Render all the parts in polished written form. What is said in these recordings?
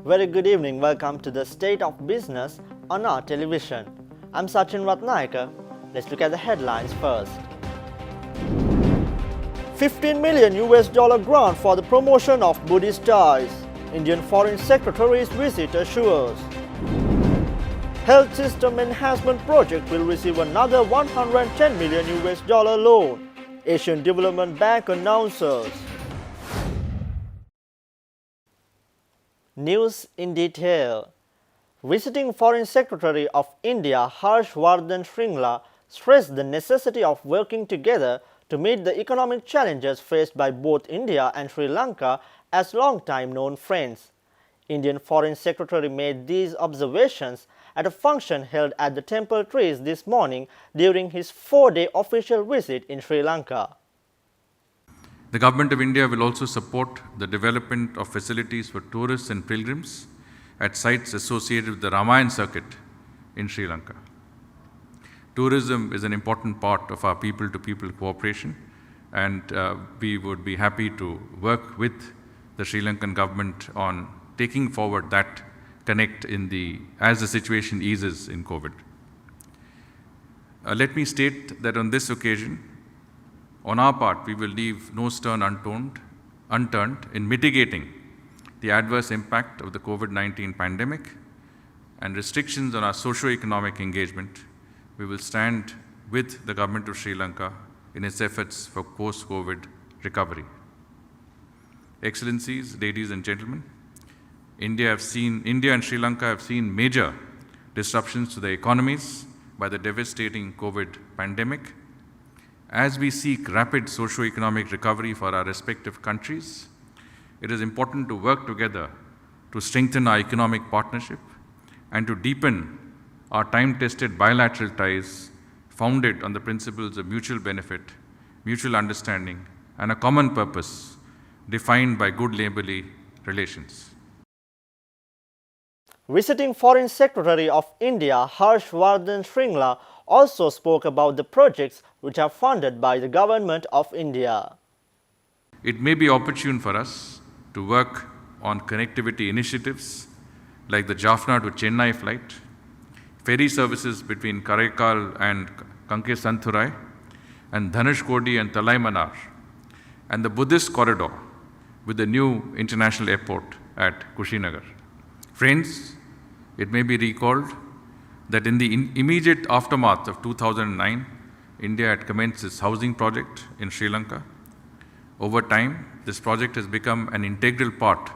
Very good evening. Welcome to the State of Business on our television. I'm Sachin Ratnayaka. Let's look at the headlines first. 15 million US dollar grant for the promotion of Buddhist ties. Indian Foreign Secretary's visit assures. Health System Enhancement Project will receive another 110 million US dollar loan. Asian Development Bank announces. News in detail. Visiting Foreign Secretary of India Harsh Vardhan Shringla stressed the necessity of working together to meet the economic challenges faced by both India and Sri Lanka as long-time known friends. Indian Foreign Secretary made these observations at a function held at the Temple Trees this morning during his 4-day official visit in Sri Lanka. The Government of India will also support the development of facilities for tourists and pilgrims at sites associated with the Ramayana circuit in Sri Lanka. Tourism is an important part of our people-to-people cooperation, and we would be happy to work with the Sri Lankan government on taking forward that connect as the situation eases in COVID. Let me state that on this occasion, on our part, we will leave no stone unturned in mitigating the adverse impact of the COVID-19 pandemic and restrictions on our socio-economic engagement. We will stand with the government of Sri Lanka in its efforts for post-COVID recovery. Excellencies, ladies and gentlemen, India and Sri Lanka have seen major disruptions to their economies by the devastating COVID pandemic. As we seek rapid socio-economic recovery for our respective countries, it is important to work together to strengthen our economic partnership and to deepen our time-tested bilateral ties founded on the principles of mutual benefit, mutual understanding, and a common purpose defined by good neighborly relations. Visiting Foreign Secretary of India Harsh Vardhan Shringla also spoke about the projects which are funded by the Government of India. It may be opportune for us to work on connectivity initiatives like the Jaffna to Chennai flight, ferry services between Karaikal and Kanke-Santhurai, and Dhanushkodi and Talaimanar, and the Buddhist corridor with the new international airport at Kushinagar. Friends, it may be recalled that in the immediate aftermath of 2009, India had commenced its housing project in Sri Lanka. Over time, this project has become an integral part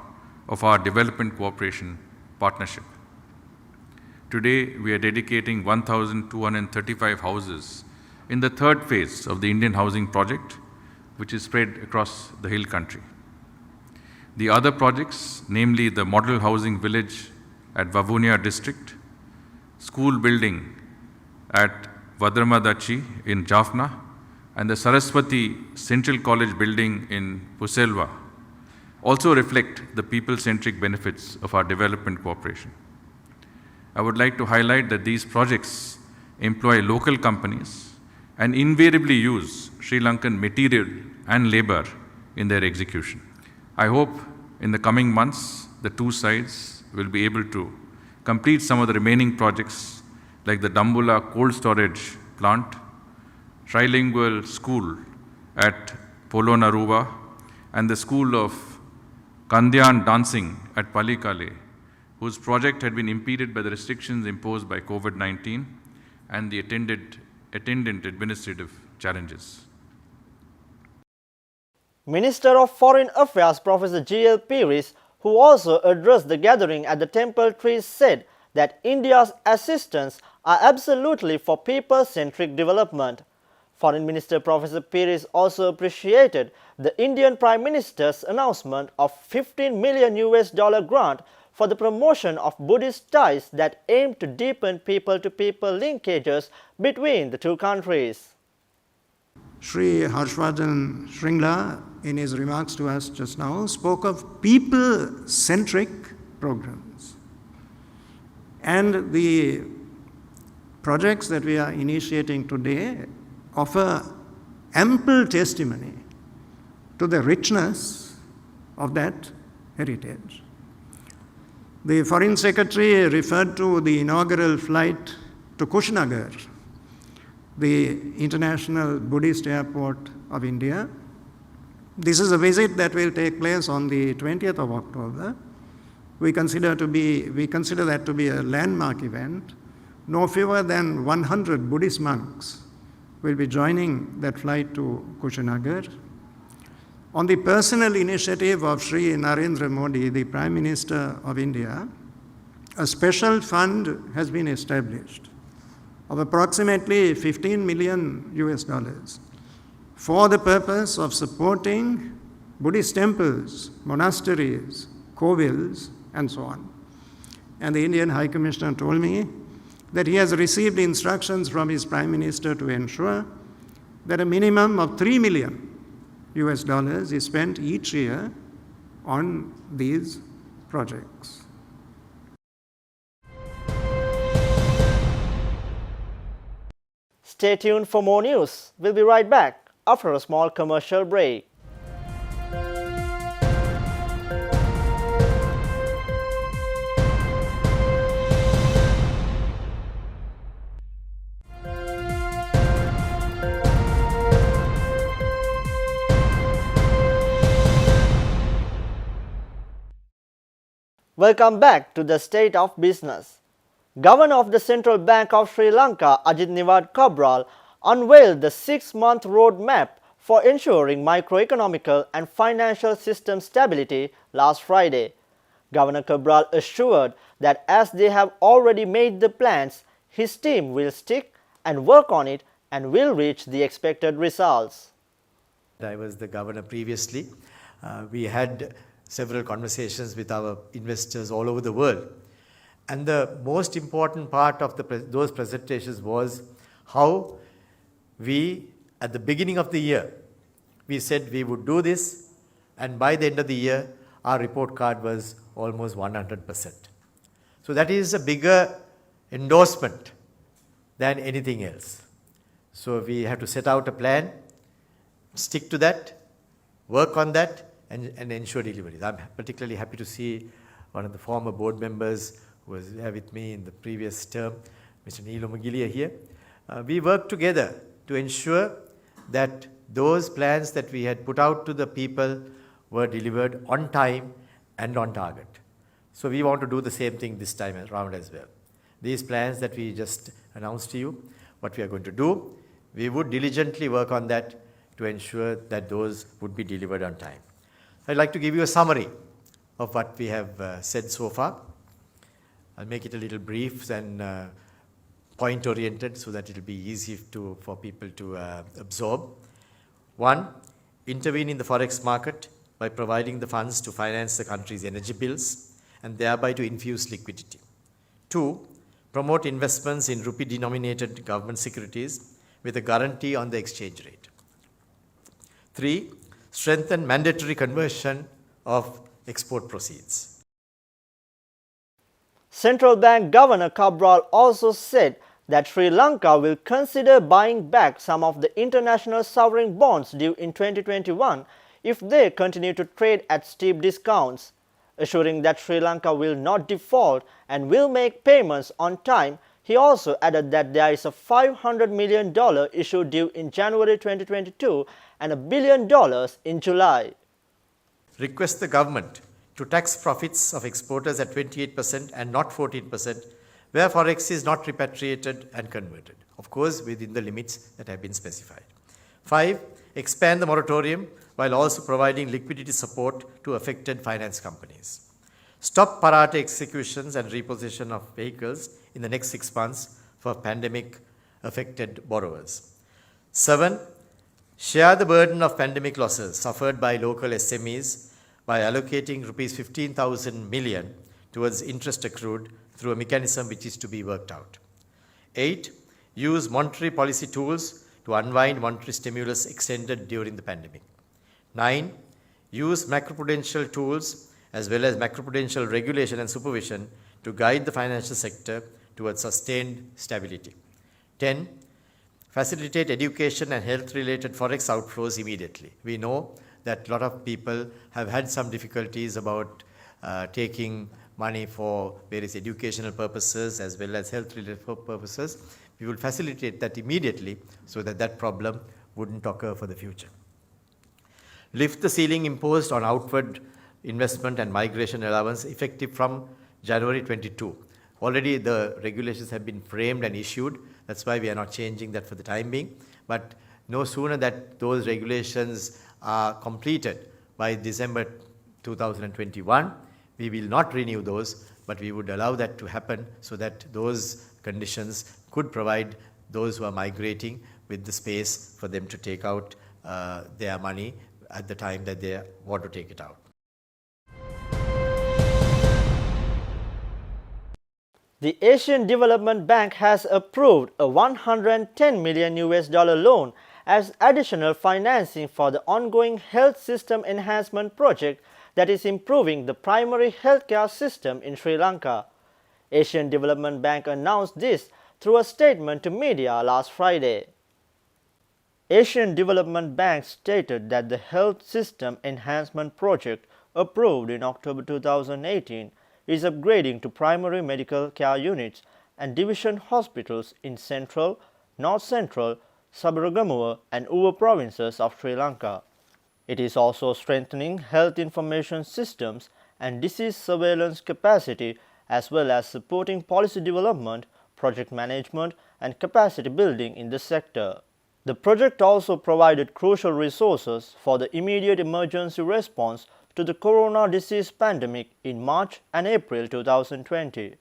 of our development cooperation partnership. Today, we are dedicating 1,235 houses in the third phase of the Indian housing project, which is spread across the hill country. The other projects, namely the model housing village at Vavunia district, school building at Vadramadachi in Jaffna, and the Saraswati Central College building in Puselva, also reflect the people-centric benefits of our development cooperation. I would like to highlight that these projects employ local companies and invariably use Sri Lankan material and labor in their execution. I hope in the coming months, the two sides will be able to complete some of the remaining projects like the Dambula cold storage plant, trilingual school at Polonaruva, and the school of Kandyan dancing at Palikale, whose project had been impeded by the restrictions imposed by COVID-19 and the attendant administrative challenges. Minister of Foreign Affairs Professor G.L. Piris, who also addressed the gathering at the Temple Trees, said that India's assistance are absolutely for people-centric development. Foreign Minister Professor Piris also appreciated the Indian Prime Minister's announcement of 15 million US dollar grant for the promotion of Buddhist ties that aim to deepen people-to-people linkages between the two countries. Sri Harshvardhan Shringla, in his remarks to us just now, spoke of people-centric programs. And the projects that we are initiating today offer ample testimony to the richness of that heritage. The Foreign Secretary referred to the inaugural flight to Kushinagar, the international Buddhist airport of India. This is a visit that will take place on the 20th of October. We consider that to be a landmark event. No fewer than 100 Buddhist monks will be joining that flight to Kushinagar. On the personal initiative of Sri Narendra Modi, the Prime Minister of India, a special fund has been established of approximately 15 million US dollars for the purpose of supporting Buddhist temples, monasteries, kovils, and so on. And the Indian High Commissioner told me that he has received instructions from his Prime Minister to ensure that a minimum of 3 million US dollars is spent each year on these projects. Stay tuned for more news. We'll be right back after a small commercial break. Welcome back to the State of Business. Governor of the Central Bank of Sri Lanka, Ajit Nivard Cabral, unveiled the 6-month roadmap for ensuring microeconomical and financial system stability last Friday. Governor Cabral assured that as they have already made the plans, his team will stick and work on it and will reach the expected results. I was the governor previously. We had several conversations with our investors all over the world. And the most important part of those presentations was how we, at the beginning of the year, we said we would do this, and by the end of the year, our report card was almost 100%. So that is a bigger endorsement than anything else. So we have to set out a plan, stick to that, work on that, and ensure deliveries. I'm particularly happy to see one of the former board members who was there with me in the previous term, Mr. Neelo Mugilia here. We worked together to ensure that those plans that we had put out to the people were delivered on time and on target. So we want to do the same thing this time around as well. These plans that we just announced to you, what we are going to do, we would diligently work on that to ensure that those would be delivered on time. I'd like to give you a summary of what we have said so far. I'll make it a little brief and point-oriented so that it will be easy for people to absorb. 1. Intervene in the forex market by providing the funds to finance the country's energy bills and thereby to infuse liquidity. 2. Promote investments in rupee-denominated government securities with a guarantee on the exchange rate. 3. Strengthen mandatory conversion of export proceeds. Central Bank Governor Cabral also said that Sri Lanka will consider buying back some of the international sovereign bonds due in 2021 if they continue to trade at steep discounts. Assuring that Sri Lanka will not default and will make payments on time, he also added that there is a $500 million issue due in January 2022 and $1 billion in July. Request the government to tax profits of exporters at 28% and not 14%, where forex is not repatriated and converted, of course within the limits that have been specified. 5. Expand the moratorium while also providing liquidity support to affected finance companies. Stop parate executions and repossession of vehicles in the next 6 months for pandemic-affected borrowers. 7. Share the burden of pandemic losses suffered by local SMEs by allocating rupees 15,000 million towards interest accrued through a mechanism which is to be worked out. 8. Use monetary policy tools to unwind monetary stimulus extended during the pandemic. 9. Use macroprudential tools as well as macroprudential regulation and supervision to guide the financial sector towards sustained stability. 10. Facilitate education and health-related forex outflows immediately. We know that a lot of people have had some difficulties about taking money for various educational purposes as well as health-related purposes, we will facilitate that immediately so that that problem wouldn't occur for the future. Lift the ceiling imposed on outward investment and migration allowance effective from January 22. Already the regulations have been framed and issued. That's why we are not changing that for the time being. But no sooner that those regulations are completed by December 2021, we will not renew those, but we would allow that to happen so that those conditions could provide those who are migrating with the space for them to take out their money at the time that they want to take it out. The Asian Development Bank has approved a $110 million loan as additional financing for the ongoing health system enhancement project that is improving the primary healthcare system in Sri Lanka. Asian Development Bank announced this through a statement to media last Friday. Asian Development Bank stated that the health system enhancement project approved in October 2018 is upgrading to primary medical care units and division hospitals in Central, North Central, Sabaragamuwa and Uva provinces of Sri Lanka. It is also strengthening health information systems and disease surveillance capacity as well as supporting policy development, project management and capacity building in the sector. The project also provided crucial resources for the immediate emergency response to the corona disease pandemic in March and April 2020.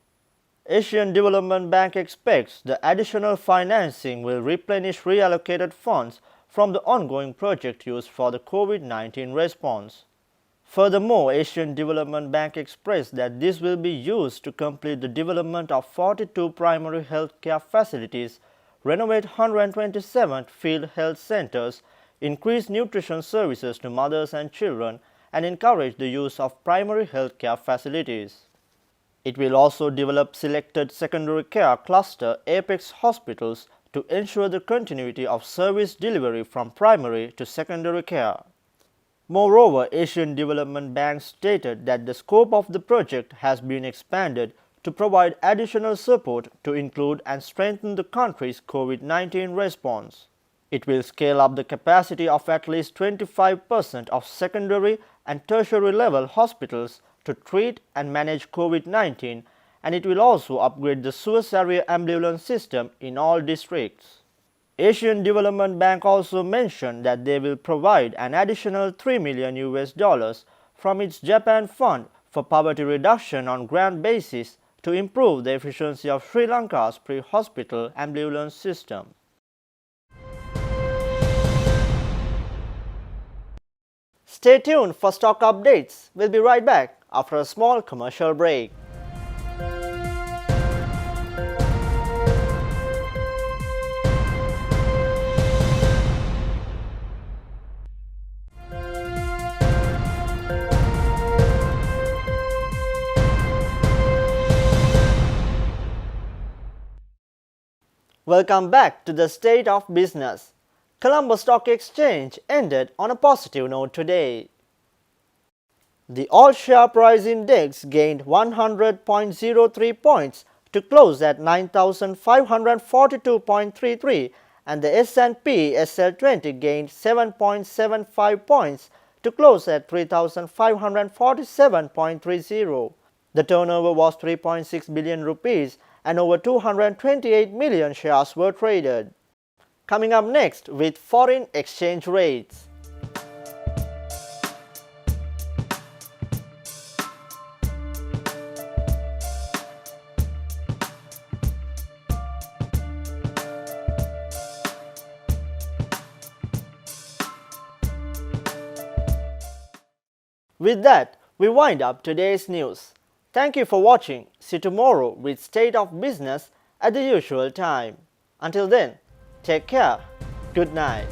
Asian Development Bank expects the additional financing will replenish reallocated funds from the ongoing project used for the COVID-19 response. Furthermore, Asian Development Bank expressed that this will be used to complete the development of 42 primary health care facilities, renovate 127 field health centers, increase nutrition services to mothers and children, and encourage the use of primary health care facilities. It will also develop selected secondary care cluster apex hospitals to ensure the continuity of service delivery from primary to secondary care. Moreover, Asian Development Bank stated that the scope of the project has been expanded to provide additional support to include and strengthen the country's COVID-19 response. It will scale up the capacity of at least 25% of secondary and tertiary level hospitals to treat and manage COVID-19, and it will also upgrade the Swiss area ambulance system in all districts. Asian Development Bank also mentioned that they will provide an additional $3 million from its Japan Fund for Poverty Reduction on grant basis to improve the efficiency of Sri Lanka's pre-hospital ambulance system. Stay tuned for stock updates. We'll be right back after a small commercial break. Welcome back to the State of Business. Colombo Stock Exchange ended on a positive note today. The all-share price index gained 100.03 points to close at 9,542.33 and the S&P SL20 gained 7.75 points to close at 3,547.30. The turnover was 3.6 billion rupees and over 228 million shares were traded. Coming up next with foreign exchange rates. With that, we wind up today's news. Thank you for watching. See you tomorrow with State of Business at the usual time. Until then, take care. Good night.